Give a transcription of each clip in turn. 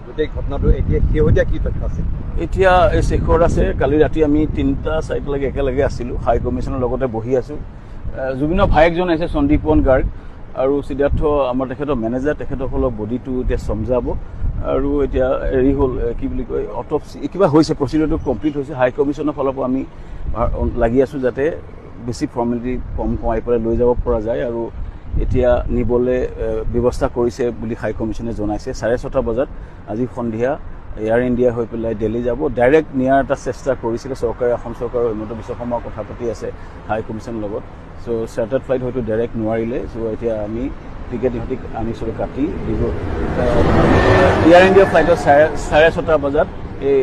গোটেই ঘটনাটো এতিয়া শেহতীয়া কি তথ্য আছে? এতিয়া এই শেষৰ আছে। কালি ৰাতি আমি 3টা-4টালৈকে একেলগে আছিলোঁ, হাই কমিশ্যনৰ লগতে বহি আছোঁ। জুবিনৰ ভায়েকজন আহিছে সন্দীপন গাৰ্গ আৰু সিদ্ধাৰ্থ আমাৰ তেখেতৰ মেনেজাৰ, তেখেতসকলক বডিটো এতিয়া চমজাব আৰু এতিয়া হেৰি হ'ল কি বুলি কয় অট'পচি কিবা হৈছে, প্ৰচিডিউৰটো কমপ্লিট হৈছে। হাই কমিশ্যনৰ ফালৰ পৰা আমি লাগি আছোঁ যাতে বেছি ফৰ্মেলিটি কম কমাই পেলাই লৈ যাব পৰা যায় আৰু এতিয়া নিবলৈ ব্যৱস্থা কৰিছে বুলি হাই কমিশ্যনে জনাইছে। 6:30 বজাত আজি সন্ধিয়া এয়াৰ ইণ্ডিয়া হৈ পেলাই দিল্লী যাব। ডাইৰেক্ট নিয়াৰ এটা চেষ্টা কৰিছিলে চৰকাৰে, অসম চৰকাৰৰ হিমন্ত বিশ্ব শৰ্মাৰ কথা পাতি আছে হাই কমিশ্যনৰ লগত। চ' চাৰ্টাৰ্ড ফ্লাইট হয়তো ডাইৰেক্ট নোৱাৰিলে। চ' এতিয়া আমি টিকেট ইহঁতি আনিছিলোঁ কাটি দিব। এয়াৰ ইণ্ডিয়া ফ্লাইটত 6:30 বজাত এই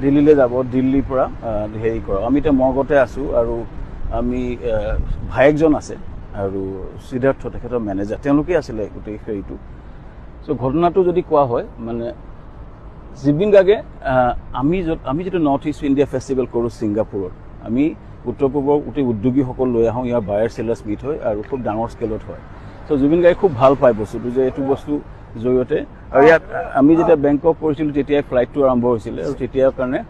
দিল্লীলৈ যাব, দিল্লীৰ পৰা হেৰি কৰা। আমি এতিয়া মৰ্গতে আছোঁ আৰু আমি ভায়েকজন আছে আৰু সিদ্ধাৰ্থ তেখেতৰ মেনেজাৰ, তেওঁলোকে আছিলে গোটেই হেৰিটো। চ' ঘটনাটো যদি কোৱা হয় মানে জুবিন গাৰ্গে আমি যিটো নৰ্থ ইষ্ট ইণ্ডিয়া ফেষ্টিভেল কৰোঁ ছিংগাপুৰত, আমি উত্তৰ পূৰ্বৰ গোটেই উদ্যোগীসকল লৈ আহোঁ, ইয়াৰ বায়াৰ চেলাৰ্ছ মিট হয় আৰু খুব ডাঙৰ স্কেলত হয়। চ' জুবিন গাৰ্গে খুব ভাল পায় বস্তুটো, যে এইটো বস্তু জৰিয়তে। আৰু ইয়াত আমি যেতিয়া বেংকক কৰিছিলোঁ তেতিয়াই ফ্লাইটটো আৰম্ভ হৈছিলে আৰু তেতিয়াৰ কাৰণে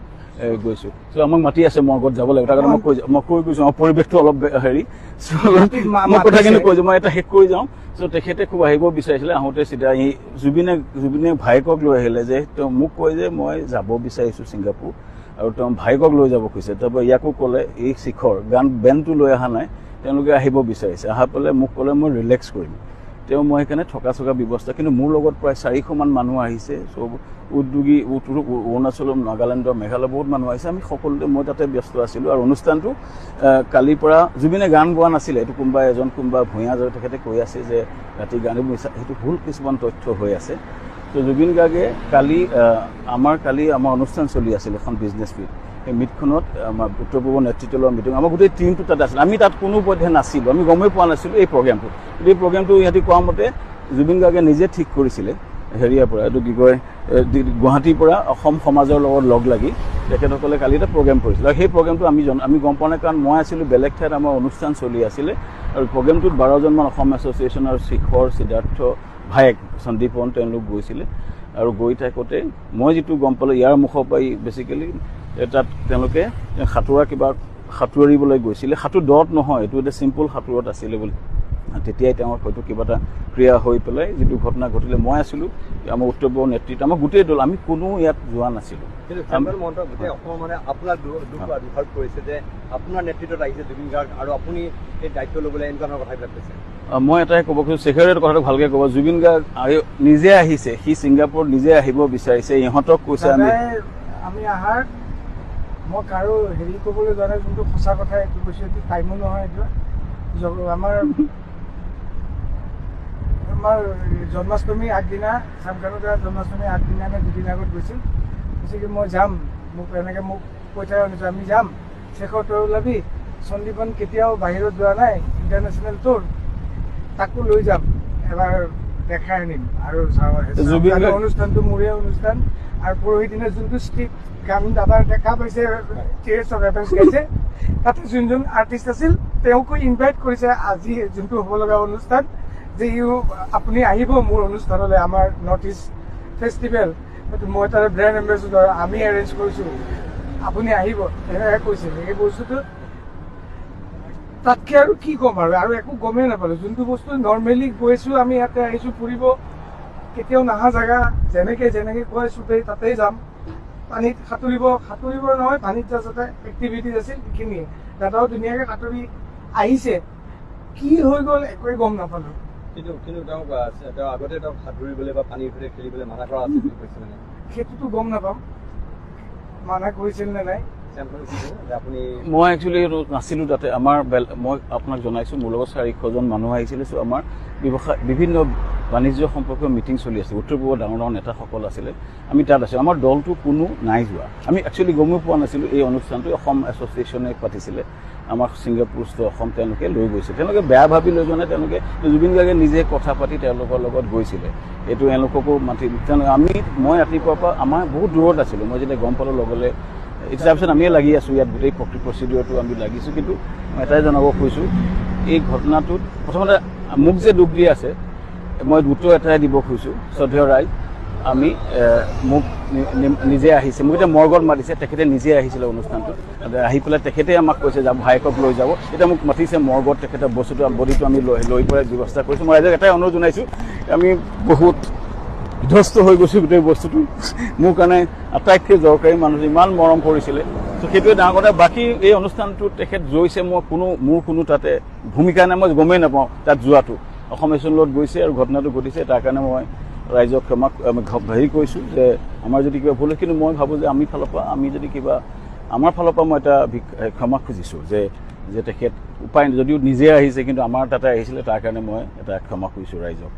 গৈছোঁ। চ' আমাক মাতি আছে মৰ্গত যাব লাগিব, তাৰ কাৰণে মই কৈ গৈছোঁ আমাৰ পৰিৱেশটো অলপ হেৰি। মই কথাখিনি কৈছোঁ, মই এটা শেষ কৰি যাওঁ। চ' তেখেতে খুব আহিব বিচাৰিছিলে, আহোঁতে চিধা আহি জুবিনে ভায়েকক লৈ আহিলে, যে তেওঁ মোক কয় যে মই যাব বিচাৰিছোঁ ছিংগাপুৰ আৰু তেওঁ ভায়েকক লৈ যাব খুজিছে। তাৰপৰা ইয়াকো ক'লে এই শিখৰ বেণ্ডটো লৈ অহা নাই, তেওঁলোকে আহিব বিচাৰিছে। অহা পেলাই মোক ক'লে মই ৰিলেক্স কৰিম। মই সেইকাৰণে থকা ব্যৱস্থা, কিন্তু মোৰ লগত প্ৰায় 400মান মানুহ আহিছে, চব উদ্যোগী, অৰুণাচলৰ, নাগালেণ্ডৰ, মেঘালয় বহুত মানুহ আহিছে। আমি সকলোতে মই তাতে ব্যস্ত আছিলোঁ আৰু অনুষ্ঠানটো কালিৰ পৰা জুবিনে গান গোৱা নাছিলে, এইটো কোনোবা ভূঞা তেখেতে কৈ আছে যে ৰাতি গান মিছা, সেইটো ভুল কিছুমান তথ্য হৈ আছে। তো জুবিন গাৰ্গে কালি আমাৰ অনুষ্ঠান চলি আছিল এখন বিজনেছ মিট। সেই মিটখনত আমাৰ উত্তৰ পূৰ্বৰ নেতৃত্ব লোৱা মিটিং, আমাৰ গোটেই টিমটো তাত আছিল। আমি তাত কোনো পধ্যে নাছিলোঁ, আমি গমেই পোৱা নাছিলোঁ এই প্ৰগ্ৰেমটো। এই প্ৰগ্ৰেমটো ইহঁতি কোৱা মতে জুবিন গাৰ্গে নিজে ঠিক কৰিছিলে হেৰিয়াৰ পৰা, এইটো কি কয় গুৱাহাটীৰ পৰা অসম সমাজৰ লগত লগ লাগি তেখেতসকলে কালি এটা প্ৰগ্ৰেম কৰিছিল। আৰু সেই প্ৰগ্ৰেমটো আমি গম পোৱা নাই, কাৰণ মই আছিলোঁ বেলেগ ঠাইত, আমাৰ অনুষ্ঠান চলি আছিলে আৰু প্ৰগ্ৰেমটোত 12জনমান অসম এছ'চিয়েশ্যন আৰু শিখৰ, সিদ্ধাৰ্থ, ভায়েক সন্দীপন তেওঁলোক গৈছিলে। আৰু গৈ থাকোঁতে মই যিটো গম পালোঁ, ইয়াৰ মুখৰ পৰাই বেচিকেলি তাত তেওঁলোকে সাঁতুৰিবলৈ গৈছিলে। সাঁতোৰ দত নহয়, এইটো এটা চিম্পুল সাঁতোৰত আছিলে বুলি। তেতিয়াই তেওঁৰ হয়তো কিবা এটা ক্ৰিয়া হৈ পেলাই যিটো ঘটনা ঘটিলে। মই আছিলোঁ, আমাৰ উত্তৰ পূৰ্বৰ নেতৃত্ব, আমাৰ গোটেই দল, আমি কোনো ইয়াত যোৱা নাছিলোঁ। গোটেই অসমৰ মানে আপোনাৰ দুখ কৰিছে যে আপোনাৰ নেতৃত্বত আহিছে জুবিন গাৰ্গ আৰু আপুনি এই দায়িত্ব ল'বলৈ এনেকুৱা ধৰণৰ কথাবিলাক কৈছে। মই এটাই ক'ব খুজিছোঁ, শেখৰে কথাটো ভালকৈ ক'ব। জুবিন গাৰ্গ নিজে আহিছে, সি ছিংগাপুৰ নিজে আহিব বিচাৰিছে, ইহঁতক কৈছে আমি আহাৰ মই কাৰো হেৰি ক'বলৈ যোৱা নাই, যোনটো সঁচা কথা এইটো কৈছোঁ, এইটো টাইমো নহয়। এইটো আমাৰ জন্মাষ্টমী আগদিনা, চামখানত জন্মাষ্টমী আগদিনা নে 2 দিন আগত গৈছিল। কৈছে কি মই যাম, মোক এনেকৈ মোক কৈ থকা শুনিছোঁ, আমি যাম, শেখৰ তই ওলাবি, সন্দীপন কেতিয়াও বাহিৰত যোৱা নাই ইণ্টাৰনেশ্যনেল টুৰ, তাকো লৈ যাম, এবাৰ দেখাই আনিম। আৰু অনুষ্ঠানটো মোৰে অনুষ্ঠান। আৰু পৰহি দিনা যোনটো স্ক্ৰিপ্ট গান দাদাৰ দেখা পাইছে, টিয়াৰ্ছ অফ হেভেন্স গাইছে, তাতে যোনজন আৰ্টিষ্ট আছিল তেওঁকো ইনভাইট কৰিছে আজি যোনটো হ'ব লগা অনুষ্ঠান, যে আপুনি আহিব মোৰ অনুষ্ঠানলৈ, আমাৰ নৰ্থ ইষ্ট ফেষ্টিভেল, মই তাৰ ব্ৰেণ্ড এম্বেচেডৰ, আমি এৰেঞ্জ কৰিছোঁ, আপুনি আহিব, এনেকৈ কৈছিল। এই বস্তুটো তাতকৈ আৰু কি ক'ম, আৰু একো গমেই নাপালোঁ। যোনটো বস্তু নৰ্মেলি গৈছোঁ, আমি ইয়াতে আহিছোঁ ফুৰিব, কেতিয়াও নাহা জেগা, যেনেকৈ কয় চবেই তাতেই যাম। পানীত সাঁতুৰিব নহয়, পানীত যাতে এক্টিভিটিজ আছিল সেইখিনিয়ে। দাদাও ধুনীয়াকৈ সাঁতুৰি আহিছে, কি হৈ গ'ল একোৱেই গম নাপালোঁ। কিন্তু তেওঁ আগতে তেওঁক সাঁতুৰিবলৈ বা পানীৰ সৈতে খেলিবলৈ মানা কৰা আছিল বুলি কৈছে মানে। সেইটোতো গম নাপাম, মানা কৰিছিল নে নাই। মই একচুৱেলি নাছিলোঁ তাতে। মই আপোনাক জনাইছোঁ, মোৰ লগত 400জন মানুহ আহিছিলে। চ' আমাৰ বিভিন্ন বাণিজ্য সম্পৰ্কীয় মিটিং চলি আছিল, উত্তৰ পূৰ্বৰ ডাঙৰ নেতাসকল আছিলে, আমি তাত আছিলোঁ। আমাৰ দলটো কোনো নাই যোৱা, আমি একচুৱেলি গমেই পোৱা নাছিলোঁ এই অনুষ্ঠানটো অসম এছ'চিয়েশ্যনে পাতিছিলে। আমাৰ ছিংগাপুৰস্থ অসম তেওঁলোকে লৈ গৈছে, তেওঁলোকে বেয়া ভাবি লৈ যোৱা নাই, তেওঁলোকে জুবিন গাৰ্গে নিজে কথা পাতি তেওঁলোকৰ লগত গৈছিলে। এইটো এওঁলোককো মাতি, মই ৰাতিপুৱাৰ পৰা আমাৰ বহুত দূৰত আছিলোঁ, মই যেতিয়া গম পালোঁ লগলে তাৰপিছত আমিয়ে লাগি আছোঁ ইয়াত, গোটেই প্ৰচিডিউৰটো আমি লাগিছোঁ। কিন্তু মই এটাই জনাব খুজিছোঁ, এই ঘটনাটোত প্ৰথমতে মোক যে দুখ দি আছে, মই দ্ৰুত এটাই দিব খুজিছোঁ, শ্ৰদ্ধেয় ৰাইজ, আমি মোক নিজে আহিছে, মোক এতিয়া মৰ্গত মাতিছে, তেখেতে নিজে আহিছিলে অনুষ্ঠানটোত, আহি পেলাই তেখেতে আমাক কৈছে যে ভায়েকক লৈ যাব, এতিয়া মোক মাতিছে মৰ্গত, তেখেতে বস্তুটো বডিটো আমি লৈ পেলাই ব্যৱস্থা কৰিছোঁ। মই ৰাইজক এটাই অনুৰোধ জনাইছোঁ, আমি বহুত বিধ্বস্ত হৈ গৈছোঁ গোটেই বস্তুটো, মোৰ কাৰণে আটাইতকৈ দৰকাৰী মানুহ ইমান মৰম কৰিছিলে, তো সেইটোৱে ডাঙৰ কথা। বাকী এই অনুষ্ঠানটোত তেখেত গৈছে, মোৰ কোনো তাতে ভূমিকা নাই, মই গমেই নাপাওঁ তাত যোৱাটো। অসম এছ'চিয়েশ্যনৰ লগত গৈছে আৰু ঘটনাটো ঘটিছে, তাৰ কাৰণে মই ৰাইজক হেৰি কৰিছোঁ যে আমাৰ যদি কিবা ভুল হয়, কিন্তু মই ভাবোঁ যে আমি যদি কিবা আমাৰ ফালৰ পৰা মই এটা ক্ষমা খুজিছোঁ যে তেখেত উপায় যদিও নিজে আহিছে, কিন্তু আমাৰ তাতে আহিছিলে, তাৰ কাৰণে মই এটা ক্ষমা খুজিছোঁ ৰাইজক।